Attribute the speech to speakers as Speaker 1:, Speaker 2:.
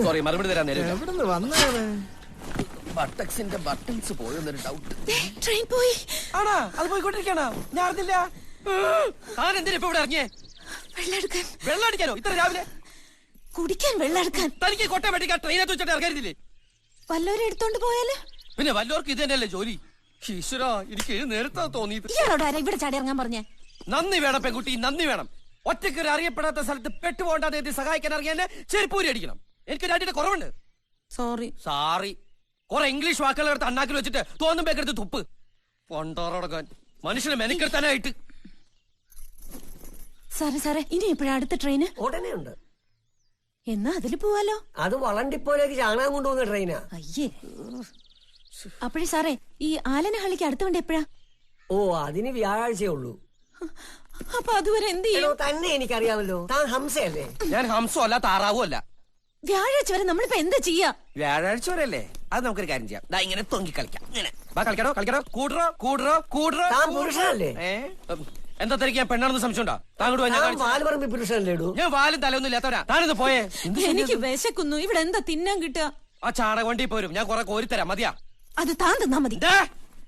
Speaker 1: Sorry, മറുപടി തരാൻ നേരം
Speaker 2: എവിടുന്ന് വന്നത്?
Speaker 1: ബട്ടക്സിന്റെ ബട്ടൺസ് പോയെന്നൊരു ഡൗട്ട്.
Speaker 3: ട്രെയിൻ പോയി.
Speaker 1: ആണാ? അത് പോയിക്കൊണ്ടിരിക്കണോ? ഞാൻ അറിഞ്ഞില്ല. താൻ എന്തിനാ ഇപ്പൊ ഇവിടെ ഇറങ്ങിയേ?
Speaker 3: വെള്ളമെടുക്കാൻ.
Speaker 1: വെള്ളം അടിക്കാനോ ഇത്ര രാവിലെ?
Speaker 3: കുടിക്കാൻ വെള്ളമെടുക്കാൻ.
Speaker 1: തനിക്ക് കൊട്ട മേടിക്കാൻ ട്രെയിനകത്ത് വെച്ചിട്ട് ഇറങ്ങരുതില്ലേ?
Speaker 3: വല്ലവരും എടുത്തോണ്ട് പോയാല്?
Speaker 1: പിന്നെ വല്ലവർക്കും ഇത് തന്നെയല്ലേ ജോലി? ഈശ്വരാ, എനിക്ക് നേരത്തെ തോന്നിയത്.
Speaker 3: ഇയാളോട് ആരാ ഇവിടെ ചാടി ഇറങ്ങാൻ പറഞ്ഞേ?
Speaker 1: നന്ദി വേണം പെൺകുട്ടി, നന്ദി വേണം. ഒറ്റയ്ക്ക് ഒരു അറിയപ്പെടാത്ത സ്ഥലത്ത് പെട്ടുപോകേണ്ടത് സഹായിക്കാൻ അറിയാൻ ചെരുപ്പൂരി അടിക്കണം. എനിക്ക് രണ്ടിന്റെ കുറവുണ്ട്.
Speaker 3: സോറി.
Speaker 1: സാറി. കുറെ ഇംഗ്ലീഷ് വാക്കുകൾ എടുത്ത് അണ്ണാക്കിൽ വെച്ചിട്ട് തോന്നുമ്പോഴെടുത്ത് തുപ്പ്. പൊണ്ടോറടക്കാൻ മനുഷ്യനെ മെനക്കെടുത്താനായിട്ട്.
Speaker 3: സാറേ ഇനി എപ്പോഴാ അടുത്ത ട്രെയിന്?
Speaker 4: ഉടനെ ഉണ്ട്.
Speaker 3: എന്നാ അതില് പോവാലോ.
Speaker 4: അത് വളണ്ടിപ്പോലേക്ക് ചാണകം കൊണ്ടുപോകുന്ന ട്രെയിനാ.
Speaker 3: അയ്യേ. അപ്പോഴേ സാറേ, ഈ ആലനഹള്ളിക്ക് അടുത്ത വണ്ടി എപ്പോഴാ?
Speaker 4: ഓ, അതിന് വ്യാഴാഴ്ചയേ ഉള്ളൂ.
Speaker 3: അപ്പൊ അതുവരെ എന്ത് ചെയ്യും?
Speaker 4: തന്നെ എനിക്കറിയാമല്ലോ, താൻ ഹംസയല്ലേ?
Speaker 1: ഞാൻ ഹംസോ അല്ല, താറാവോ അല്ല.
Speaker 3: വ്യാഴാഴ്ച വരെ നമ്മളിപ്പോ എന്താ ചെയ്യാ?
Speaker 1: വ്യാഴാഴ്ച വരെ അല്ലേ? അത് നമുക്കൊരു കാര്യം ചെയ്യാം. ദാ ഇങ്ങനെ തൊങ്കി കളിക്കാം. ഇങ്ങനെ കളിക്കണോ? കൂടറോ.
Speaker 4: താൻ പുരുഷനല്ലേ?
Speaker 1: എന്താ തനിക്ക് ഞാൻ പെണ്ണാണെന്ന് സംശയമുണ്ടോ?
Speaker 4: വാൽപറമ്പി പുരുഷനല്ലേ?
Speaker 1: ഞാൻ വാലും തലയൊന്നും ഇല്ലാത്തവരാ. താനിന്ന് പോയേ.
Speaker 3: എനിക്ക് വിശക്കുന്നു. ഇവിടെ എന്താ തിന്നാൻ കിട്ടുക?
Speaker 1: ആ ചാണക വണ്ടി പോരും, ഞാൻ കുറെ കോരിത്തരാം. മതിയാ?
Speaker 3: അത് താൻ തന്നാ മതി.